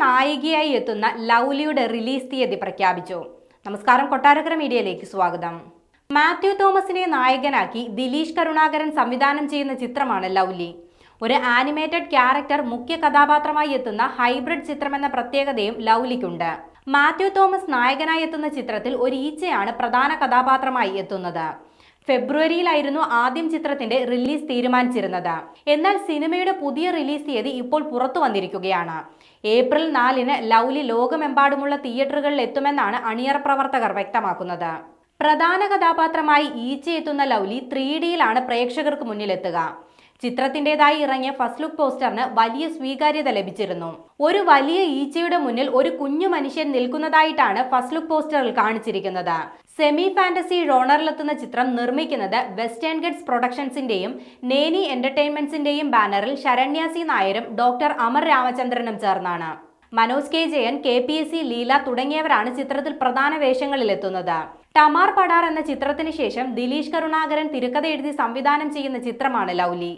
നായികയായി എത്തുന്ന ലൗലിയുടെ റിലീസ് തീയതി പ്രഖ്യാപിച്ചു. നമസ്കാരം, കൊട്ടാരക്കര മീഡിയയിലേക്ക് സ്വാഗതം. മാത്യു തോമസിനെ നായകനാക്കി ദിലീഷ് കരുണാകരൻ സംവിധാനം ചെയ്യുന്ന ചിത്രമാണ് ലൗലി. ഒരു ആനിമേറ്റഡ് ക്യാരക്ടർ മുഖ്യ കഥാപാത്രമായി എത്തുന്ന ഹൈബ്രിഡ് ചിത്രമെന്ന പ്രത്യേകതയും ലൗലിക്കുണ്ട്. മാത്യു തോമസ് നായകനായി എത്തുന്ന ചിത്രത്തിൽ ഒരു ഈച്ചയാണ് പ്രധാന കഥാപാത്രമായി എത്തുന്നത്. ഫെബ്രുവരിയിലായിരുന്നു ആദ്യം ചിത്രത്തിന്റെ റിലീസ് തീരുമാനിച്ചിരുന്നത്. എന്നാൽ സിനിമയുടെ പുതിയ റിലീസ് തീയതി ഇപ്പോൾ പുറത്തു വന്നിരിക്കുകയാണ്. ഏപ്രിൽ 4-ന് ലൗലി ലോകമെമ്പാടുമുള്ള തിയേറ്ററുകളിൽ എത്തുമെന്നാണ് അണിയറ പ്രവർത്തകർ വ്യക്തമാക്കുന്നത്. പ്രധാന കഥാപാത്രമായി ഈച്ച എത്തുന്ന ലൗലി 3Dയിലാണ് പ്രേക്ഷകർക്ക് മുന്നിലെത്തുക. ചിത്രത്തിൻ്റെതായി ഇറങ്ങിയ ഫസ്റ്റ് ലുക്ക് പോസ്റ്ററിന് വലിയ സ്വീകാര്യത ലഭിച്ചിരുന്നു. ഒരു വലിയ ഈച്ചയുടെ മുന്നിൽ ഒരു കുഞ്ഞു മനുഷ്യൻ നിൽക്കുന്നതായിട്ടാണ് ഫസ്റ്റ് ലുക്ക് പോസ്റ്ററിൽ കാണിച്ചിരിക്കുന്നത്. സെമി ഫാന്റസി ജോണറിലെത്തുന്ന ചിത്രം നിർമ്മിക്കുന്നത് വെസ്റ്റേൺ ഗഡ്സ് പ്രൊഡക്ഷൻസിന്റെയും നേനി എന്റർടൈൻമെന്റ്സിന്റെയും ബാനറിൽ ശരണ്യ സി നായരും ഡോക്ടർ അമർ രാമചന്ദ്രനും ചേർന്നാണ്. മനോജ് കെ ജയൻ, KPSC ലീല തുടങ്ങിയവരാണ് ചിത്രത്തിൽ പ്രധാന വേഷങ്ങളിലെത്തുന്നത്. ടമാർ പടാർ എന്ന ചിത്രത്തിന് ശേഷം ദിലീഷ് കരുണാകരൻ തിരക്കഥ എഴുതി സംവിധാനം ചെയ്യുന്ന ചിത്രമാണ് ലൗലി.